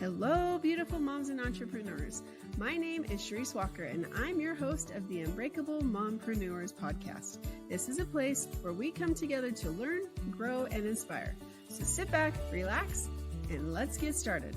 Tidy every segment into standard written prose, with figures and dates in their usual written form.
Hello, beautiful moms and entrepreneurs. My name is Charisse Walker, and I'm your host of the Unbreakable Mompreneurs podcast. This is a place where we come together to learn, grow, and inspire. So sit back, relax, and let's get started.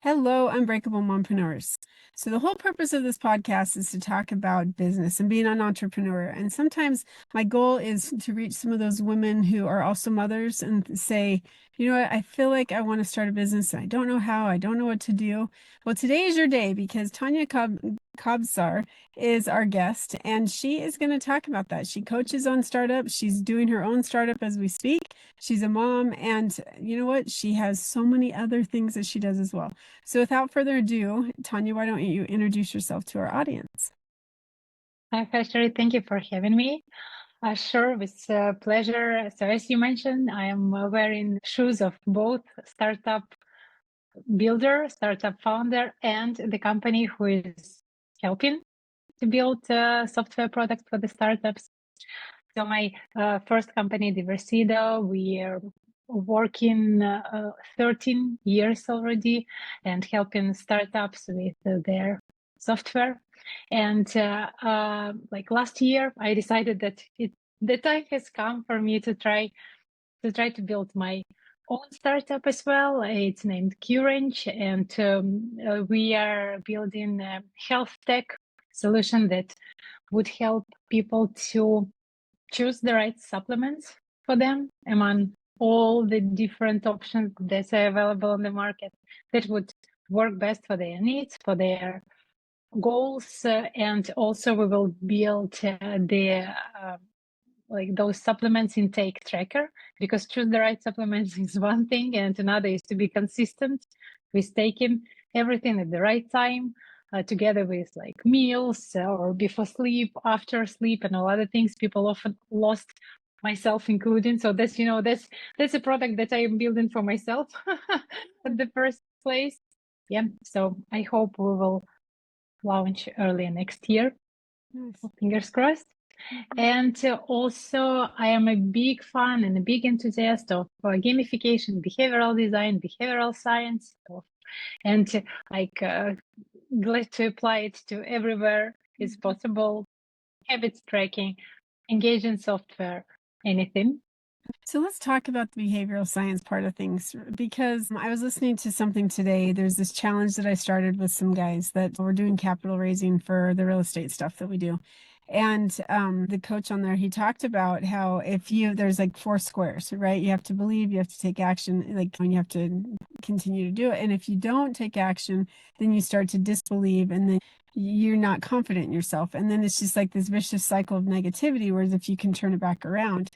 Hello, Unbreakable Mompreneurs. So the whole purpose of this podcast is to talk about business and being an entrepreneur. And sometimes my goal is to reach some of those women who are also mothers and say, you know what, I feel like I want to start a business and I don't know how, I don't know what to do. Well, today is your day because Tanya Kobzar is our guest and she is going to talk about that. She coaches on startups. She's doing her own startup as we speak. She's a mom and you know what? She has so many other things that she does as well. So without further ado, Tanya, why don't you introduce yourself to our audience? Hi, Sherry. Thank you for having me. Sure, with pleasure. So as you mentioned, I am wearing shoes of both startup builder, startup founder, and the company who is helping to build software products for the startups. So my first company, Diversido, we are working 13 years already and helping startups with their software. And like last year, I decided that the time has come for me to try to build my own startup as well. It's named QRange, and we are building a health tech solution that would help people to choose the right supplements for them among all the different options that are available on the market that would work best for their needs, for their goals, and also we will build like those supplements intake tracker, because choose the right supplements is one thing and another is to be consistent with taking everything at the right time, together with like meals or before sleep, after sleep, and all other things people often lost, myself including. So that's that's a product that I am building for myself at the first place. Yeah, so I hope we will launch early next year. Nice. Fingers crossed. And also, I am a big fan and a big enthusiast of gamification, behavioral design, behavioral science, and glad to apply it to everywhere it's possible. Habits tracking, engagement software, anything. So let's talk about the behavioral science part of things, because I was listening to something today. There's this challenge that I started with some guys that we're doing capital raising for the real estate stuff that we do. And the coach on there, he talked about how there's like 4 squares, right? You have to believe, you have to take action, like when you have to continue to do it. And if you don't take action, then you start to disbelieve and then you're not confident in yourself. And then it's just like this vicious cycle of negativity, whereas if you can turn it back around.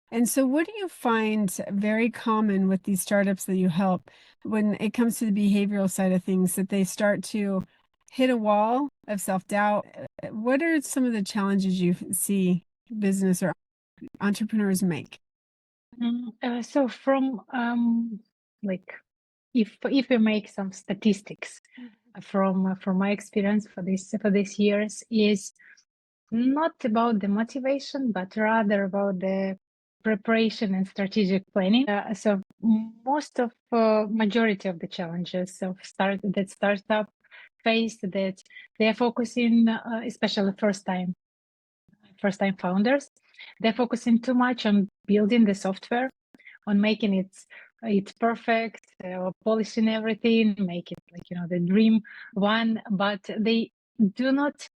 And so what do you find very common with these startups that you help when it comes to the behavioral side of things, that they start to hit a wall of self-doubt? What are some of the challenges you see business or entrepreneurs make? So from like if we make some statistics from my experience for this years, is not about the motivation, but rather about the preparation and strategic planning. So most of majority of the challenges of startup face, that they are focusing, especially first time founders, they're focusing too much on building the software, on making it perfect, polishing everything, make it like the dream one, but they do not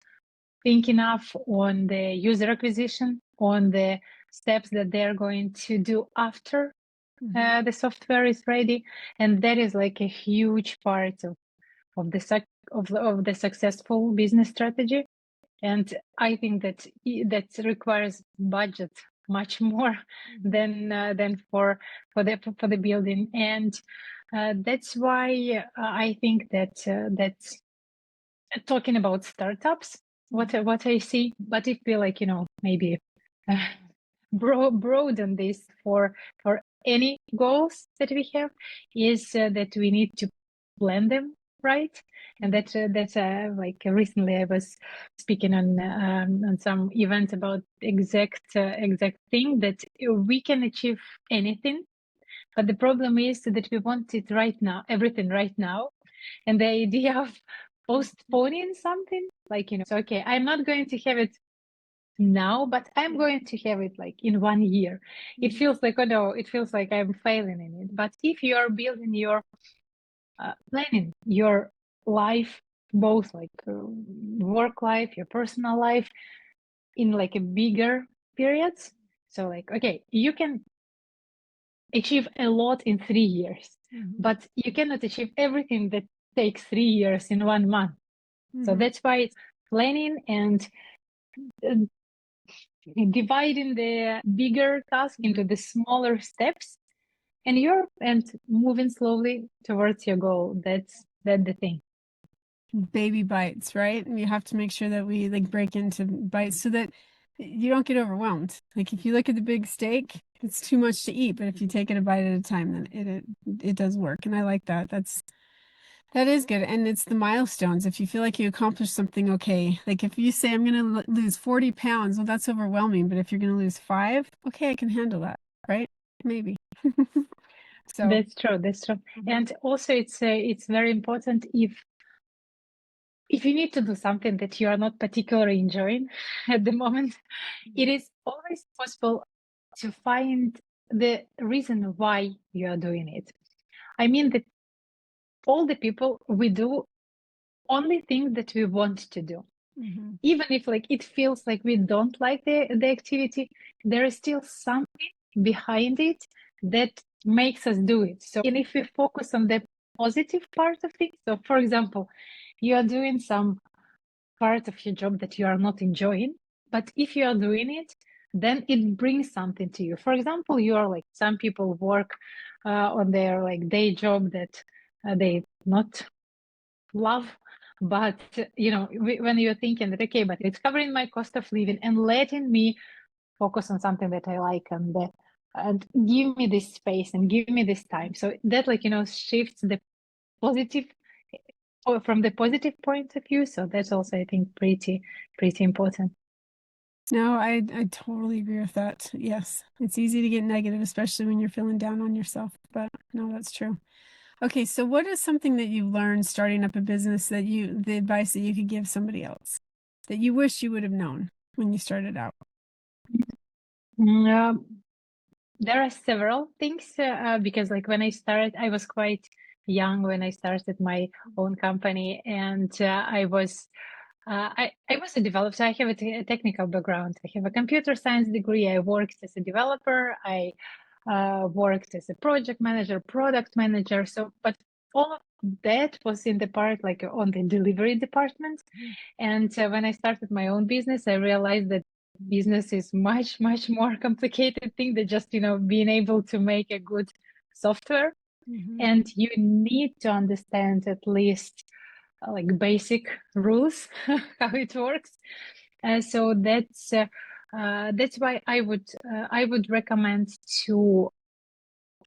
think enough on the user acquisition, on the steps that they're going to do after the software is ready, and that is like a huge part of the successful business strategy. And I think that requires budget much more than for the building, and that's why I think that talking about startups, what I see, but if we like maybe broaden this for any goals that we have, is that we need to plan them right? And that's like recently I was speaking on some event about exact thing, that we can achieve anything, but the problem is that we want it right now, everything right now. And the idea of postponing something, like, so, okay, I'm not going to have it now, but I'm going to have it like in 1 year. It feels like, oh no, it feels like I'm failing in it. But if you are building your planning your life, both like work life, your personal life, in like a bigger periods, so like, okay, you can achieve a lot in 3 years, but you cannot achieve everything that takes 3 years in 1 month. So that's why it's planning and dividing the bigger task into the smaller steps, and moving slowly towards your goal. That's the thing. Baby bites, right? And you have to make sure that we like break into bites so that you don't get overwhelmed. Like if you look at the big steak, it's too much to eat, but if you take it a bite at a time, then it does work. And I like that. That is good. And it's the milestones. If you feel like you accomplished something, okay. Like if you say I'm going to lose 40 pounds, well, that's overwhelming. But if you're going to lose 5, okay, I can handle that, right? Maybe. So That's true. And also it's very important, if you need to do something that you are not particularly enjoying at the moment, it is always possible to find the reason why you are doing it. I mean that all the people, we do only things that we want to do. Even if like it feels like we don't like the activity, there is still something behind it that makes us do it. So, and if we focus on the positive part of it, so for example, you are doing some part of your job that you are not enjoying, but if you are doing it, then it brings something to you. For example, you are like, some people work on their like day job that they not love, but when you're thinking that, okay, but it's covering my cost of living and letting me focus on something that I like, and give me this space and give me this time, so that like shifts the positive, or from the positive point of view. So that's also, I think, pretty important. no, I totally agree with that. Yes, it's easy to get negative, especially when you're feeling down on yourself. But no, that's true. Okay, so what is something that you've learned starting up a business that the advice that you could give somebody else that you wish you would have known when you started out? There are several things, because like when I started, I was quite young when I started my own company, and I was a developer. So I have a technical background. I have a computer science degree. I worked as a developer. I worked as a project manager, product manager. So, but all of that was in the part like on the delivery department. And when I started my own business, I realized that business is much more complicated thing than just being able to make a good software. And you need to understand at least like basic rules how it works. So that's why I would recommend to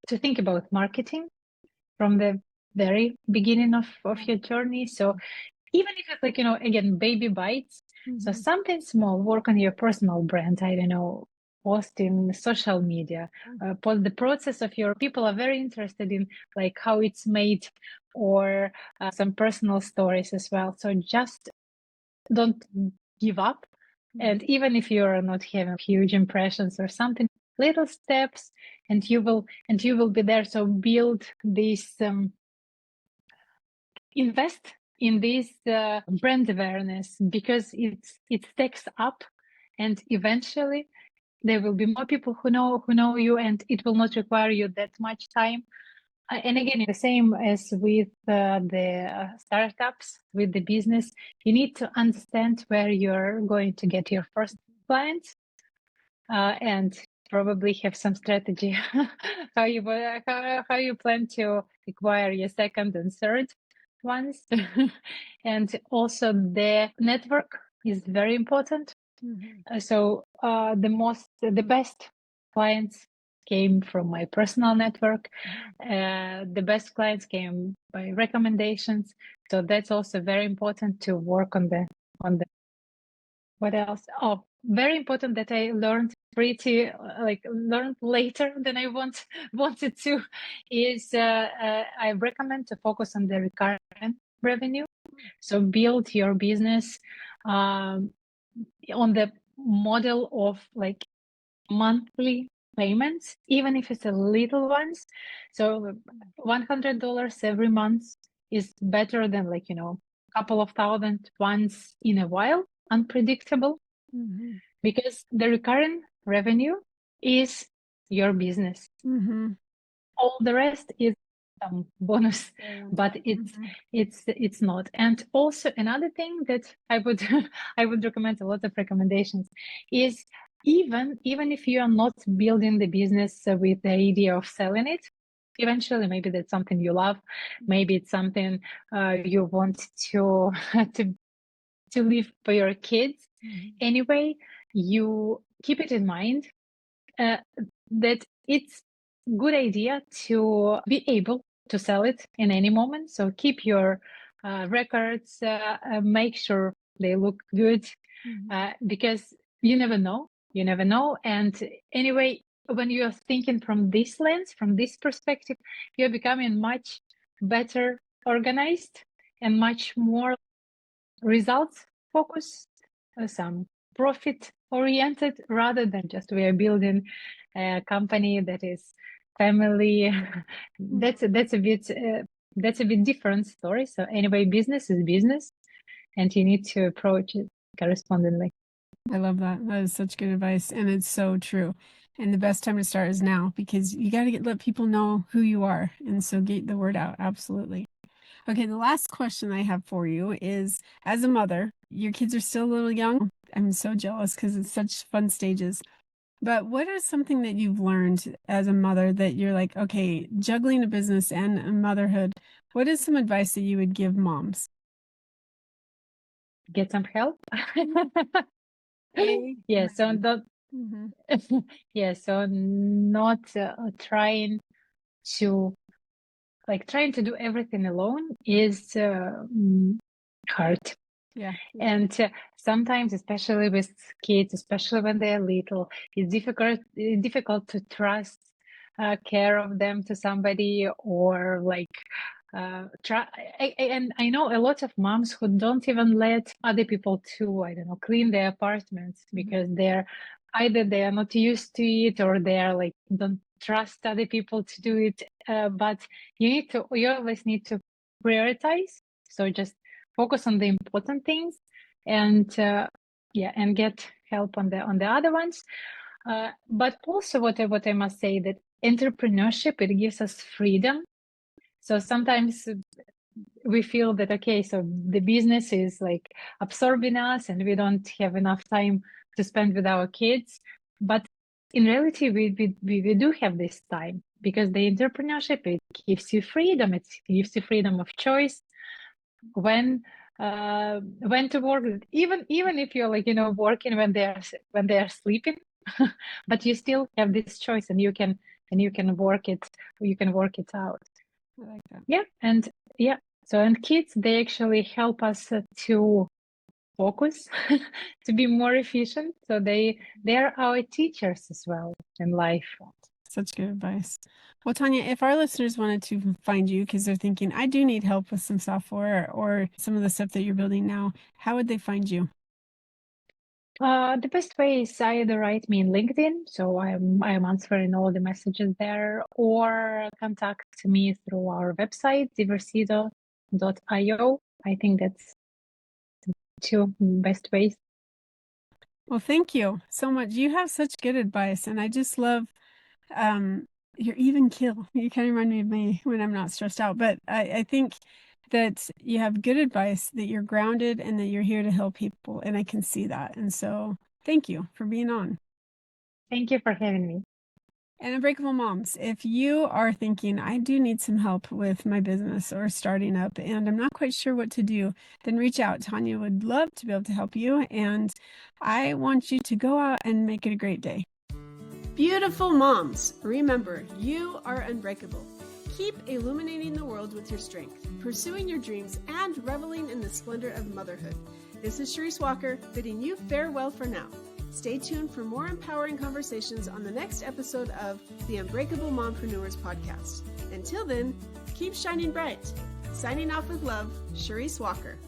think about marketing from the very beginning of your journey. So even if it's like again, baby bites, so something small, work on your personal brand, I don't know, post in social media, post the process of your, people are very interested in like how it's made, or some personal stories as well. So just don't give up. And even if you're not having huge impressions or something, little steps, and you will be there. So build this, invest in this brand awareness, because it stacks up, and eventually there will be more people who know you, and it will not require you that much time. And again, the same as with the startups, with the business, you need to understand where you're going to get your first clients, and probably have some strategy how you plan to acquire your second and third ones. And also the network is very important. So the best clients came from my personal network. The best clients came by recommendations. So that's also very important to work on the what else? Oh, very important that I learned learned later than I wanted to is I recommend to focus on the recurrent revenue. So build your business on the model of like monthly payments, even if it's a little ones. So $100 every month is better than like, a couple of thousand once in a while, unpredictable, because the recurring revenue is your business. All the rest is bonus, but it's not. And also another thing that I would I would recommend, a lot of recommendations, is even if you are not building the business with the idea of selling it, eventually maybe that's something you love, maybe it's something you want to to leave for your kids. Anyway, you keep it in mind that it's good idea to be able to sell it in any moment. So keep your records, make sure they look good, because you never know. And anyway, when you are thinking from this lens, from this perspective, you're becoming much better organized and much more results focused, some profit oriented, rather than just we are building a company that is family. That's a bit different story. So anyway, business is business, and you need to approach it correspondingly. I love that. That is such good advice, and it's so true. And the best time to start is now, because you got to let people know who you are, and so get the word out. Absolutely. Okay, the last question I have for you is, as a mother, your kids are still a little young. I'm so jealous because it's such fun stages. But what is something that you've learned as a mother that you're like, okay, juggling a business and a motherhood, what is some advice that you would give moms? Get some help. Yeah, so so not trying to do everything alone is hard. Yeah. And sometimes, especially with kids, especially when they're little, it's difficult to trust care of them to somebody, or try. And I know a lot of moms who don't even let other people to, I don't know, clean their apartments, because either they are not used to it, or they are like don't trust other people to do it. But you always need to prioritize. So just focus on the important things, and and get help on the other ones. But also what I must say, that entrepreneurship, it gives us freedom. So sometimes we feel that, okay, so the business is like absorbing us and we don't have enough time to spend with our kids. But in reality, we do have this time, because the entrepreneurship, it gives you freedom. It gives you freedom of choice when to work, even if you're working when they are sleeping, but you still have this choice, and you can work it out. I like that. And kids, they actually help us to focus, to be more efficient. So they are our teachers as well in life. Such good advice. Well, Tanya, if our listeners wanted to find you because they're thinking, I do need help with some software or some of the stuff that you're building now, how would they find you? The best way is either write me in LinkedIn, so I'm answering all the messages there, or contact me through our website, diversito.io. I think that's the two best ways. Well, thank you so much. You have such good advice, and I just love your even keel. You kind of remind me of me when I'm not stressed out, but I think that you have good advice, that you're grounded, and that you're here to help people, and I can see that. And so thank you for being on. Thank you for having me. And Unbreakable Moms, if you are thinking, I do need some help with my business or starting up, and I'm not quite sure what to do, then reach out. Tanya would love to be able to help you. And I want you to go out and make it a great day. Beautiful moms, remember, you are unbreakable. Keep illuminating the world with your strength, pursuing your dreams, and reveling in the splendor of motherhood. This is Charisse Walker, bidding you farewell for now. Stay tuned for more empowering conversations on the next episode of the Unbreakable Mompreneurs podcast. Until then, keep shining bright. Signing off with love, Charisse Walker.